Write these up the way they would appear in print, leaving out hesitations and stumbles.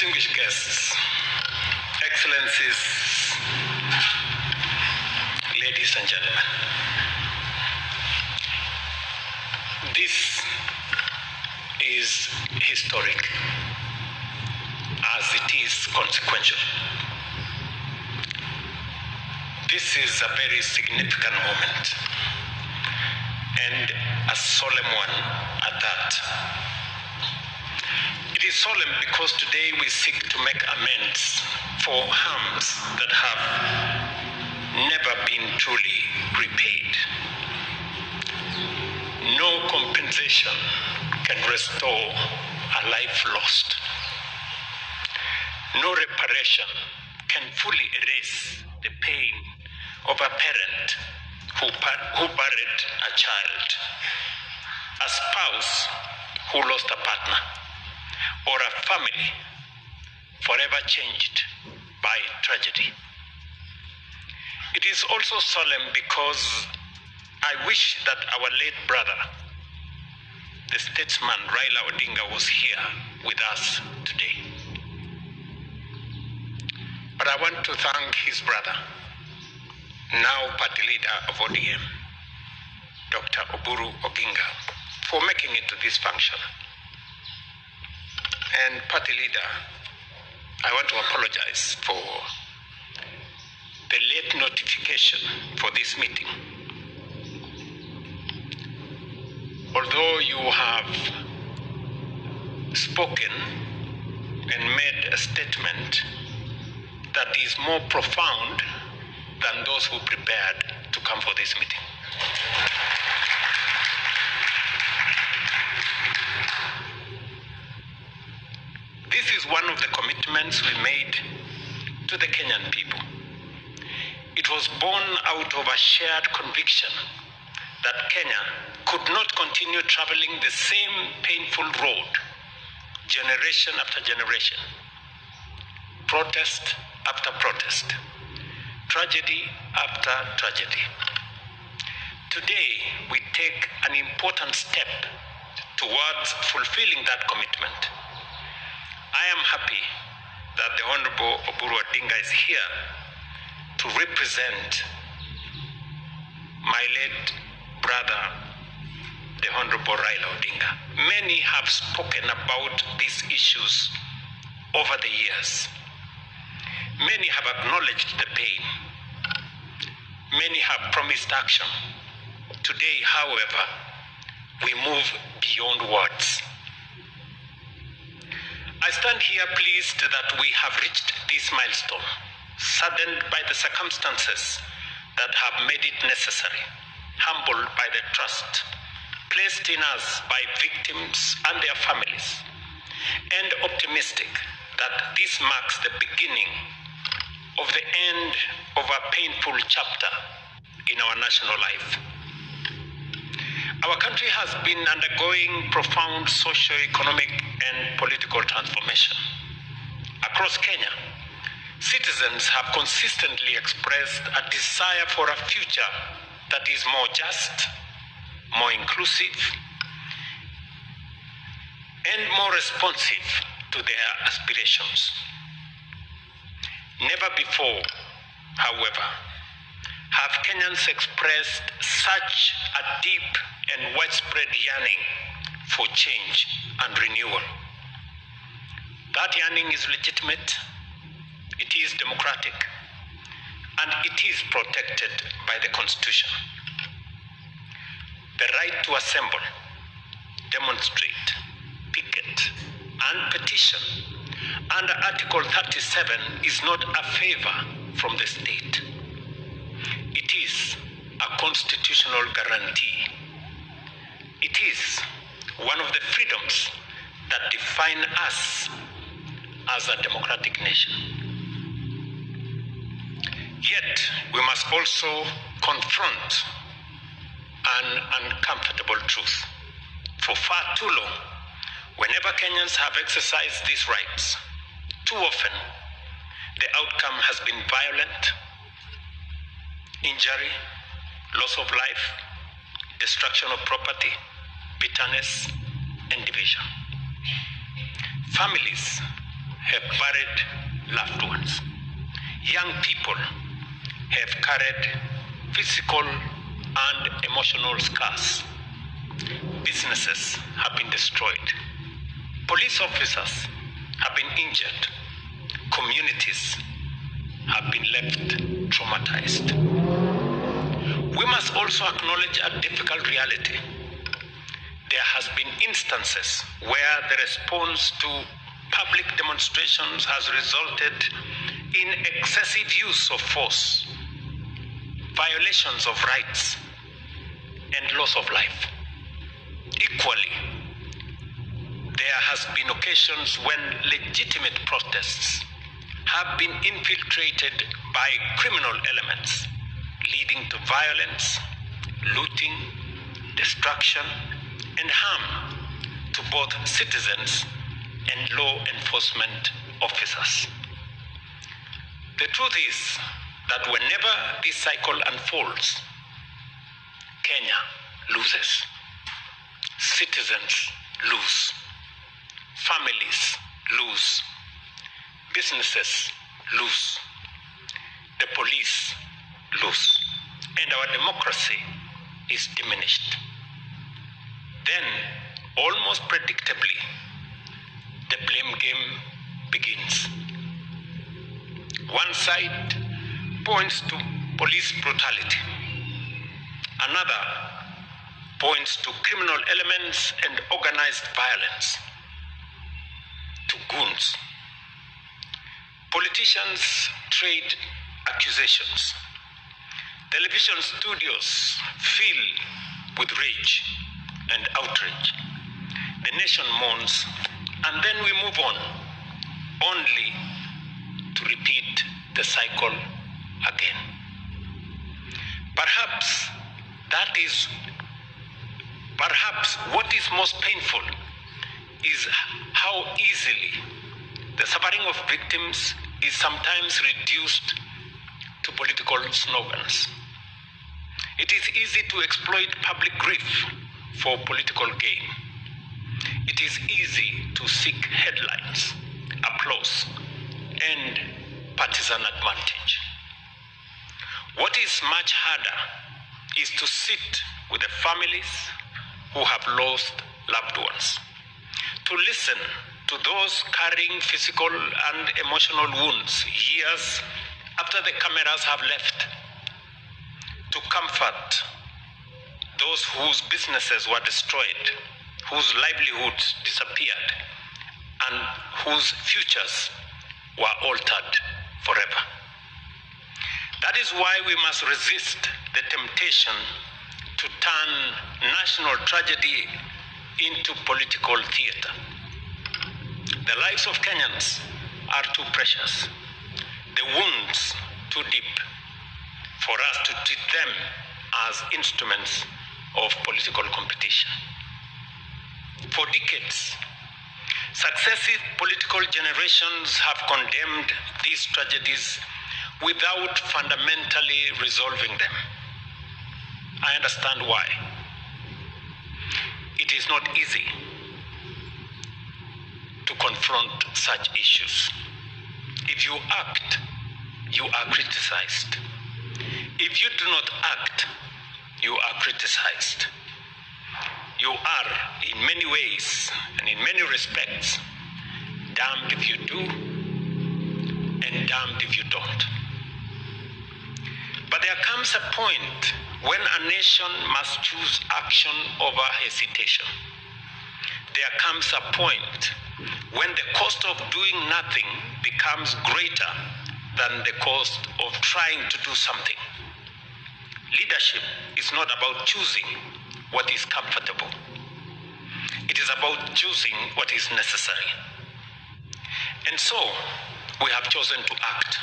Distinguished guests, Excellencies, ladies and gentlemen, this is historic as it is consequential. This is a very significant moment and a solemn one at that. It is solemn because today we seek to make amends for harms that have never been truly repaid. No compensation can restore a life lost. No reparation can fully erase the pain of a parent who buried a child, a spouse who lost a partner, or a family forever changed by tragedy. It is also solemn because I wish that our late brother, the statesman Raila Odinga, was here with us today. But I want to thank his brother, now party leader of ODM, Dr. Oburu Oginga, for making it to this function. And party leader, I want to apologize for the late notification for this meeting. Although you have spoken and made a statement that is more profound than those who prepared to come for this meeting. This is one of the commitments we made to the Kenyan people. It was born out of a shared conviction that Kenya could not continue traveling the same painful road, generation after generation, protest after protest, tragedy after tragedy. Today, we take an important step towards fulfilling that commitment. I am happy that the Honorable Oburu Odinga is here to represent my late brother, the Honorable Raila Odinga. Many have spoken about these issues over the years. Many have acknowledged the pain. Many have promised action. Today, however, we move beyond words. I stand here pleased that we have reached this milestone, saddened by the circumstances that have made it necessary, humbled by the trust placed in us by victims and their families, and optimistic that this marks the beginning of the end of a painful chapter in our national life. Our country has been undergoing profound socio-economic and political transformation. Across Kenya, citizens have consistently expressed a desire for a future that is more just, more inclusive, and more responsive to their aspirations. Never before, however, have Kenyans expressed such a deep and widespread yearning for change and renewal. That yearning is legitimate, it is democratic, and it is protected by the Constitution. The right to assemble, demonstrate, picket, and petition under Article 37 is not a favor from the state. It is a constitutional guarantee. It is one of the freedoms that define us as a democratic nation. Yet, we must also confront an uncomfortable truth. For far too long, whenever Kenyans have exercised these rights, too often the outcome has been violent, injury, loss of life, destruction of property, bitterness, and division. Families have buried loved ones. Young people have carried physical and emotional scars. Businesses have been destroyed. Police officers have been injured. Communities have been left traumatized. We must also acknowledge a difficult reality. There has been instances where the response to public demonstrations has resulted in excessive use of force, violations of rights, and loss of life. Equally, there has been occasions when legitimate protests have been infiltrated by criminal elements, leading to violence, looting, destruction, and harm to both citizens and law enforcement officers. The truth is that whenever this cycle unfolds, Kenya loses. Citizens lose. Families lose. Businesses lose. The police lose. And our democracy is diminished. Then, almost predictably, the blame game begins. One side points to police brutality. Another points to criminal elements and organized violence, to goons. Politicians trade accusations. Television studios fill with rage and outrage. The nation mourns, and then we move on, only to repeat the cycle again. Perhaps what is most painful is how easily the suffering of victims is sometimes reduced to political slogans. It is easy to exploit public grief for political gain. It is easy to seek headlines, applause, and partisan advantage. What is much harder is to sit with the families who have lost loved ones, to listen to those carrying physical and emotional wounds years after the cameras have left, to comfort those whose businesses were destroyed, whose livelihoods disappeared, and whose futures were altered forever. That is why we must resist the temptation to turn national tragedy into political theater. The lives of Kenyans are too precious, the wounds too deep for us to treat them as instruments of political competition. For decades, successive political generations have condemned these tragedies without fundamentally resolving them. I understand why. It is not easy to confront such issues. If you act, you are criticized. If you do not act, you are criticized. You are, in many ways and in many respects, damned if you do and damned if you don't. But there comes a point when a nation must choose action over hesitation. There comes a point when the cost of doing nothing becomes greater than the cost of trying to do something. Leadership is not about choosing what is comfortable. It is about choosing what is necessary. And so, we have chosen to act,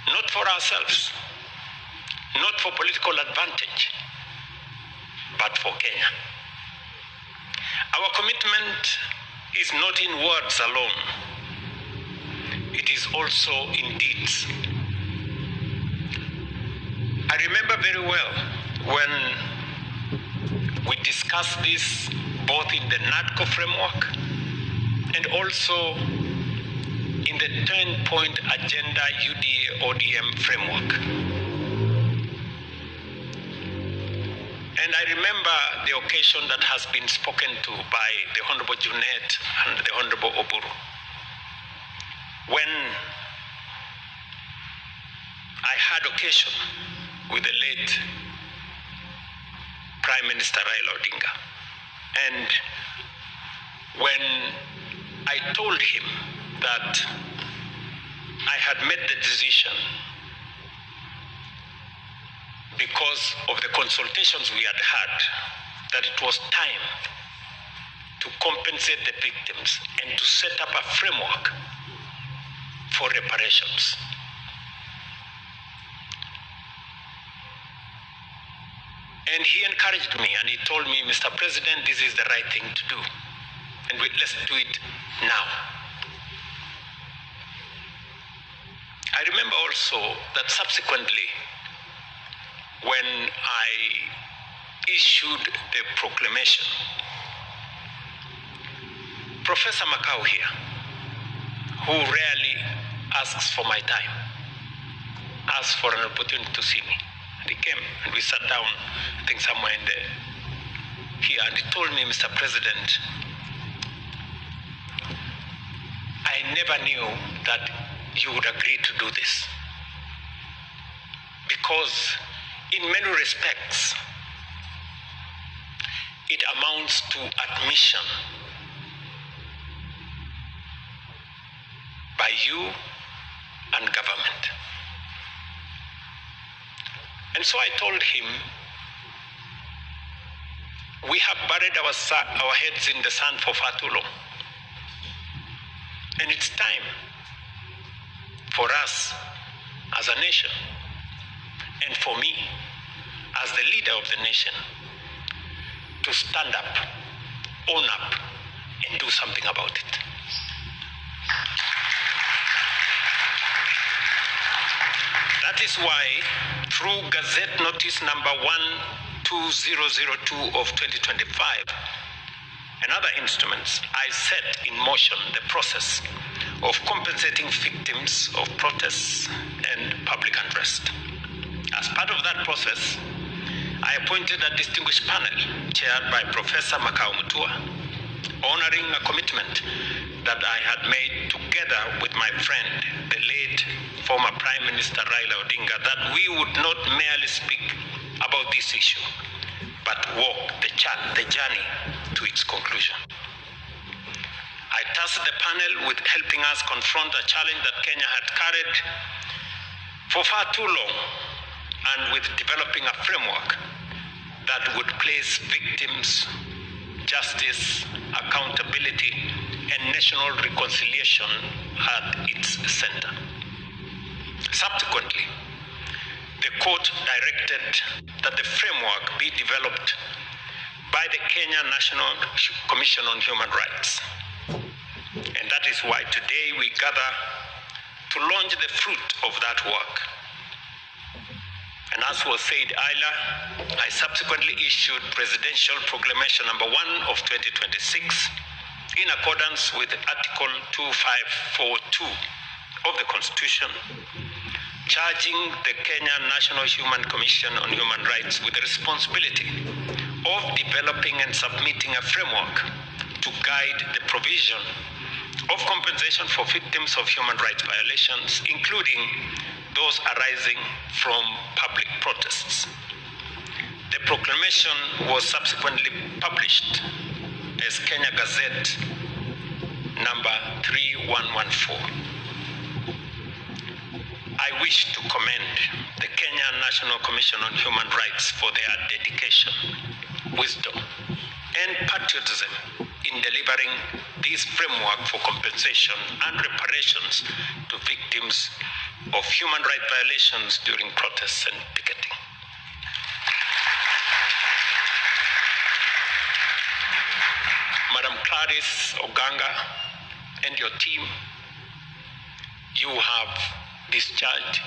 not for ourselves, not for political advantage, but for Kenya. Our commitment is not in words alone. It is also in deeds. I remember very well when we discussed this both in the NADCO framework and also in the 10-point agenda UDA ODM framework. And I remember the occasion that has been spoken to by the Honorable Junet and the Honorable Oburu, when I had occasion with the late Prime Minister Raila Odinga. And when I told him that I had made the decision because of the consultations we had had, that it was time to compensate the victims and to set up a framework for reparations. And he encouraged me and he told me, Mr. President, this is the right thing to do. And let's do it now. I remember also that subsequently, when I issued the proclamation, Professor Makau here, who rarely asks for my time, asked for an opportunity to see me. And he came and we sat down, I think somewhere in there, here, and he told me, Mr. President, I never knew that you would agree to do this. Because in many respects, it amounts to admission by you and government. And so I told him, we have buried our heads in the sand for far too long. And it's time for us as a nation, and for me as the leader of the nation, to stand up, own up, and do something about it. That is why, through Gazette Notice number 12002 of 2025, and other instruments, I set in motion the process of compensating victims of protests and public unrest. As part of that process, I appointed a distinguished panel chaired by Professor Makau Mutua, honoring a commitment that I had made together with my friend, the late former Prime Minister Raila Odinga, that we would not merely speak about this issue, but walk the journey to its conclusion. I tasked the panel with helping us confront a challenge that Kenya had carried for far too long, and with developing a framework that would place victims, justice, accountability, and national reconciliation at its center. Subsequently, the court directed that the framework be developed by the Kenya National Commission on Human Rights. And that is why today we gather to launch the fruit of that work. And as was said earlier, I subsequently issued Presidential Proclamation number 1 of 2026 in accordance with Article 2542 of the Constitution, charging the Kenya National Human Commission on Human Rights with the responsibility of developing and submitting a framework to guide the provision of compensation for victims of human rights violations, including those arising from public protests. The proclamation was subsequently published as Kenya Gazette number 3114. I wish to commend the Kenya National Commission on Human Rights for their dedication, wisdom, and patriotism in delivering this framework for compensation and reparations to victims of human rights violations during protests and picketing. Madam Clarice Oganga and your team, you have discharged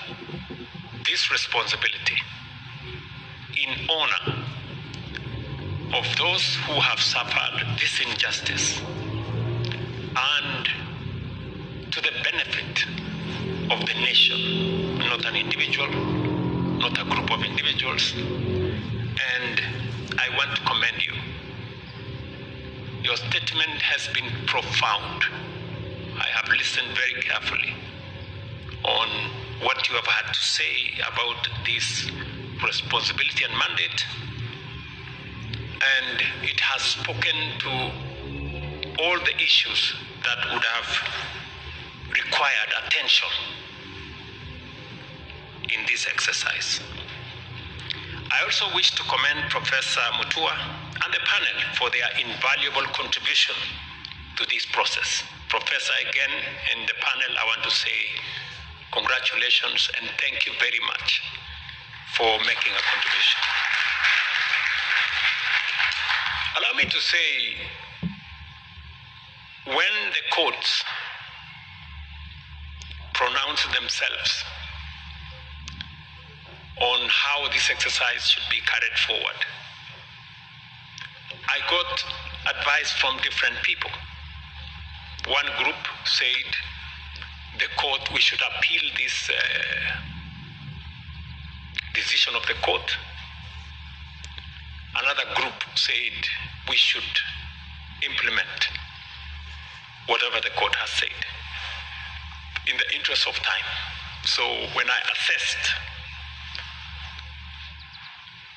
this responsibility in honor of those who have suffered this injustice and to the benefit of the nation, not an individual, not a group of individuals. And I want to commend you. Your statement has been profound. I have listened very carefully on what you have had to say about this responsibility and mandate, and it has spoken to all the issues that would have required attention in this exercise. I also wish to commend Professor Mutua and the panel for their invaluable contribution to this process. Professor, again, and the panel, I want to say congratulations and thank you very much for making a contribution. Allow me to say, when the courts pronounce themselves on how this exercise should be carried forward, I got advice from different people. One group said, the court, we should appeal this decision of the court. Another group said, we should implement whatever the court has said in the interest of time. So when I assessed,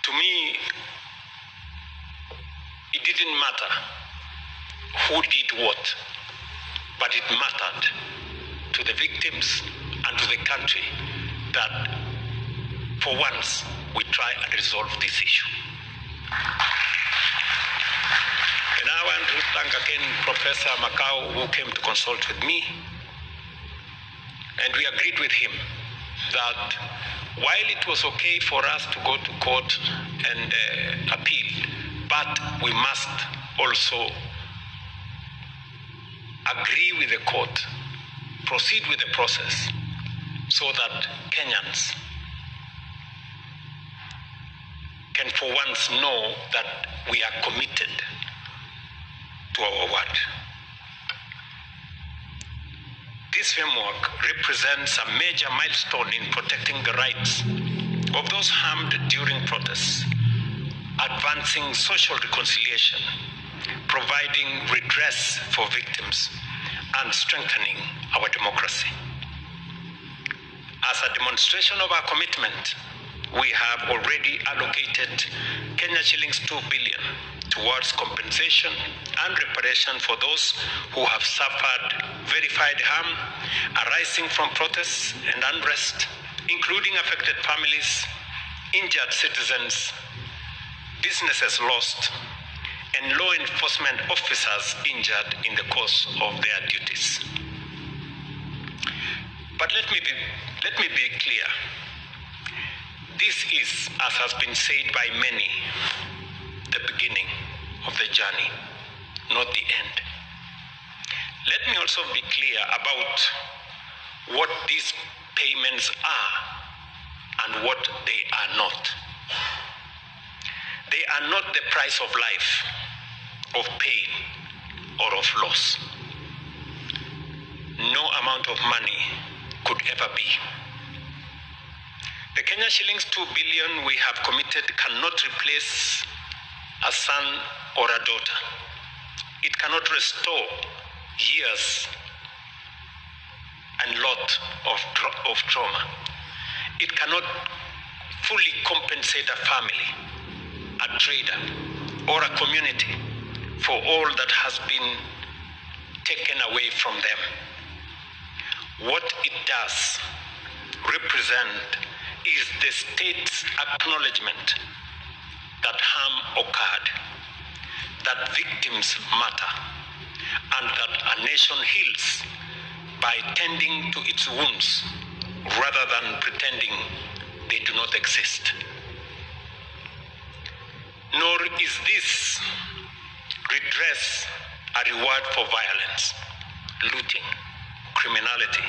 to me, it didn't matter who did what, but it mattered to the victims and to the country that for once we try and resolve this issue. And I want to thank again Professor Makau, who came to consult with me, and we agreed with him that while it was okay for us to go to court and appeal, but we must also agree with the court, proceed with the process, so that Kenyans can for once know that we are committed to our word. This framework represents a major milestone in protecting the rights of those harmed during protests, advancing social reconciliation, providing redress for victims, and strengthening our democracy. As a demonstration of our commitment, we have already allocated Kenya shillings 2 billion towards compensation and reparation for those who have suffered verified harm arising from protests and unrest, including affected families, injured citizens, businesses lost, and law enforcement officers injured in the course of their duties. But let me be clear. This is, as has been said by many, the beginning of the journey, not the end. Let me also be clear about what these payments are and what they are not. They are not the price of life, of pain, or of loss. No amount of money could ever be. The Kenya shillings 2 billion we have committed cannot replace a son or a daughter. It cannot restore years and lot of trauma. It cannot fully compensate a family, a trader, or a community for all that has been taken away from them. What it does represent is the state's acknowledgement that harm occurred, that victims matter, and that a nation heals by tending to its wounds rather than pretending they do not exist. Nor is this redress a reward for violence, looting, criminality,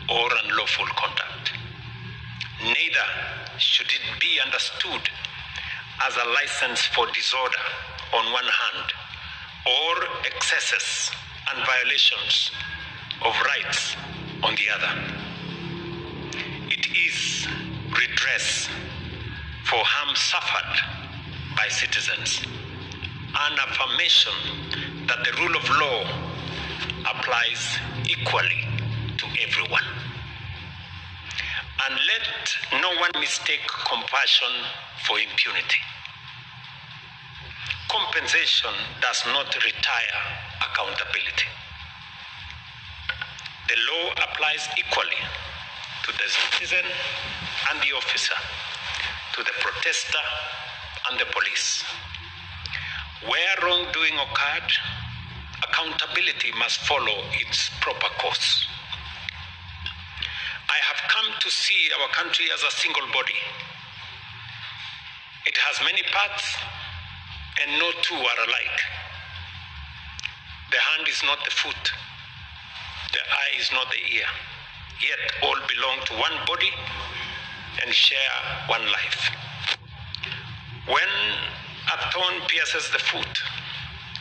or unlawful conduct. Neither should it be understood as a license for disorder on one hand, or excesses and violations of rights on the other. redress for harm suffered by citizens, an affirmation that the rule of law applies equally to everyone. And let no one mistake compassion for impunity. Compensation does not retire accountability. The law applies equally to the citizen and the officer, to the protester and the police. Where wrongdoing occurred, accountability must follow its proper course. I have come to see our country as a single body. It has many parts, and no two are alike. The hand is not the foot, the eye is not the ear, yet all belong to one body and share one life. When a thorn pierces the foot,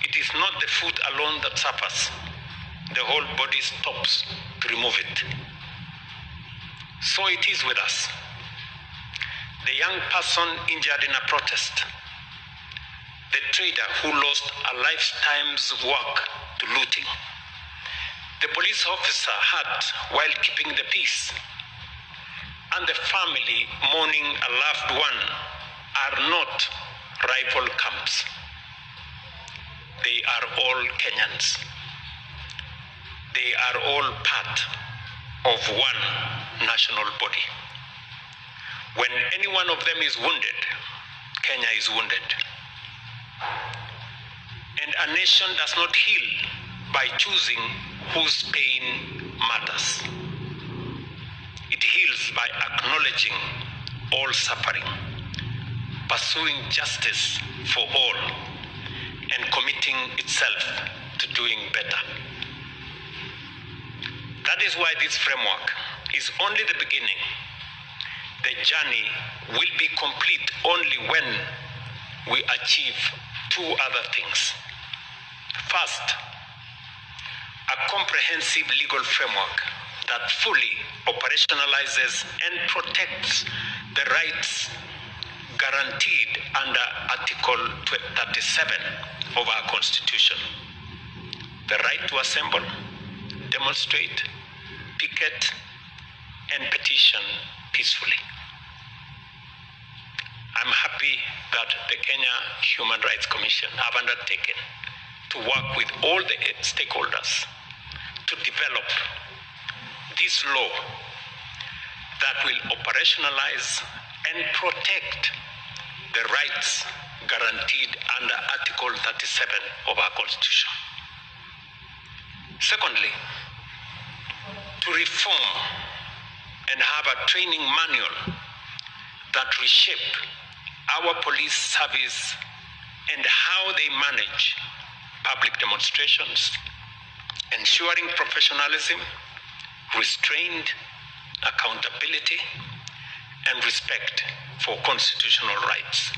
it is not the foot alone that suffers. The whole body stops to remove it. So it is with us. The young person injured in a protest, the trader who lost a lifetime's work to looting, the police officer hurt while keeping the peace, and the family mourning a loved one are not rival camps. They are all Kenyans. They are all part of one national body. When any one of them is wounded, Kenya is wounded. And a nation does not heal by choosing whose pain matters. It heals by acknowledging all suffering, pursuing justice for all, and committing itself to doing better. That is why this framework is only the beginning. The journey will be complete only when we achieve two other things. First, a comprehensive legal framework that fully operationalizes and protects the rights guaranteed under Article 37 of our Constitution. The right to assemble, demonstrate, picket, and petition peacefully. I'm happy that the Kenya Human Rights Commission have undertaken to work with all the stakeholders to develop this law that will operationalize and protect the rights guaranteed under Article 37 of our Constitution. Secondly, to reform and have a training manual that reshape our police service and how they manage public demonstrations, ensuring professionalism, restraint, accountability, and respect for constitutional rights.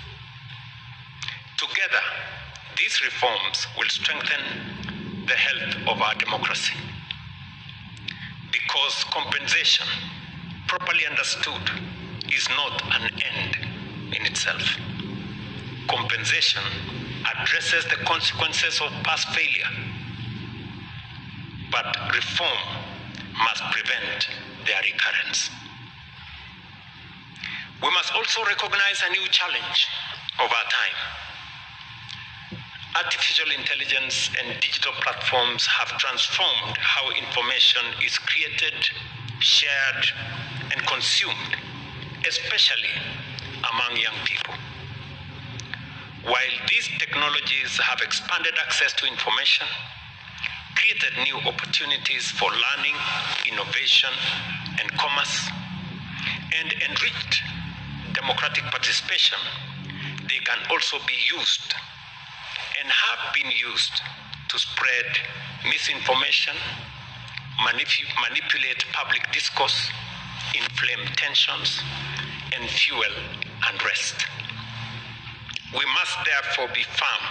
Together, these reforms will strengthen the health of our democracy, because compensation, properly understood, is not an end in itself. Compensation addresses the consequences of past failure, but reform must prevent their recurrence. We must also recognize a new challenge of our time. Artificial intelligence and digital platforms have transformed how information is created, shared, and consumed, especially among young people. While these technologies have expanded access to information, created new opportunities for learning, innovation, and commerce, and enriched democratic participation, they can also be used and have been used to spread misinformation, manipulate public discourse, inflame tensions, and fuel unrest. We must therefore be firm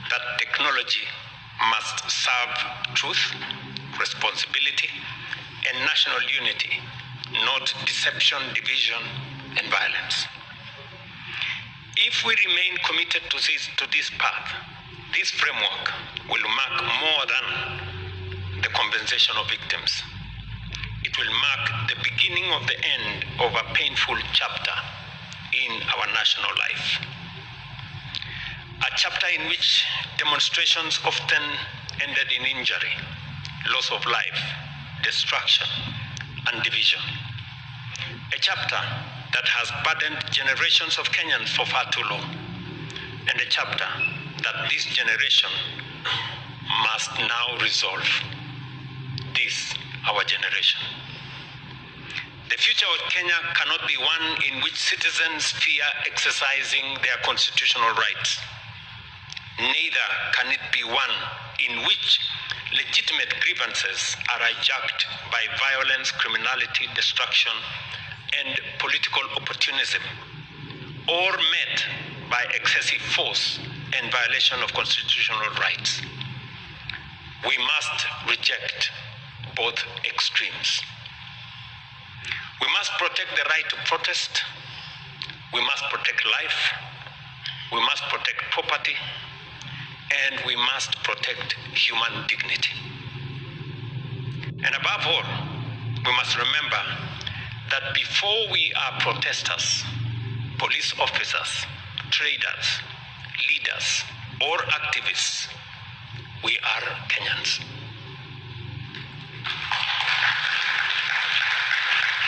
that technology must serve truth, responsibility, and national unity, not deception, division, and violence. If we remain committed to this path, this framework will mark more than the compensation of victims. It will mark the beginning of the end of a painful chapter in our national life. A chapter in which demonstrations often ended in injury, loss of life, destruction, and division. A chapter that has burdened generations of Kenyans for far too long, and a chapter that this generation must now resolve. This, our generation. The future of Kenya cannot be one in which citizens fear exercising their constitutional rights. Neither can it be one in which legitimate grievances are hijacked by violence, criminality, destruction, and political opportunism, or met by excessive force and violation of constitutional rights. We must reject both extremes. We must protect the right to protest. We must protect life. We must protect property. And we must protect human dignity. And above all, we must remember that before we are protesters, police officers, traders, leaders, or activists, we are Kenyans.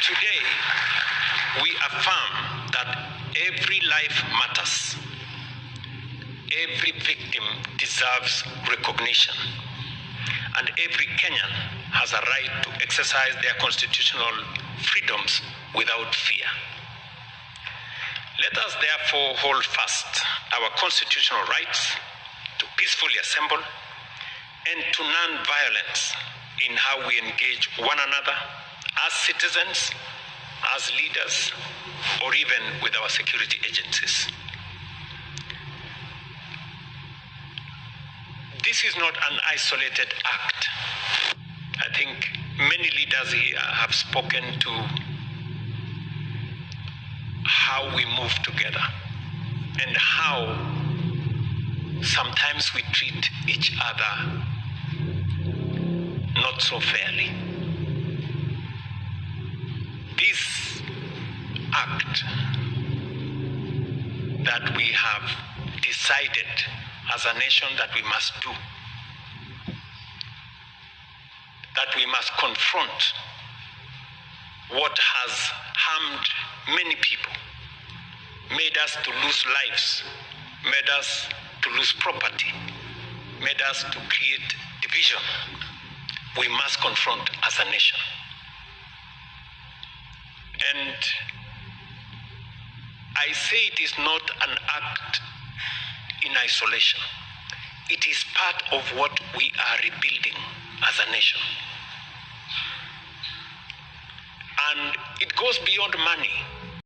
Today, we affirm that every life matters. Every victim deserves recognition, and every Kenyan has a right to exercise their constitutional freedoms without fear. Let us therefore hold fast our constitutional rights to peacefully assemble and to non-violence in how we engage one another as citizens, as leaders, or even with our security agencies. This is not an isolated act. I think many leaders here have spoken to how we move together and how sometimes we treat each other not so fairly. This act that we have decided as a nation that we must do, that we must confront what has harmed many people, made us to lose lives, made us to lose property, made us to create division. We must confront as a nation. And I say it is not an act in isolation. It is part of what we are rebuilding as a nation. And it goes beyond money.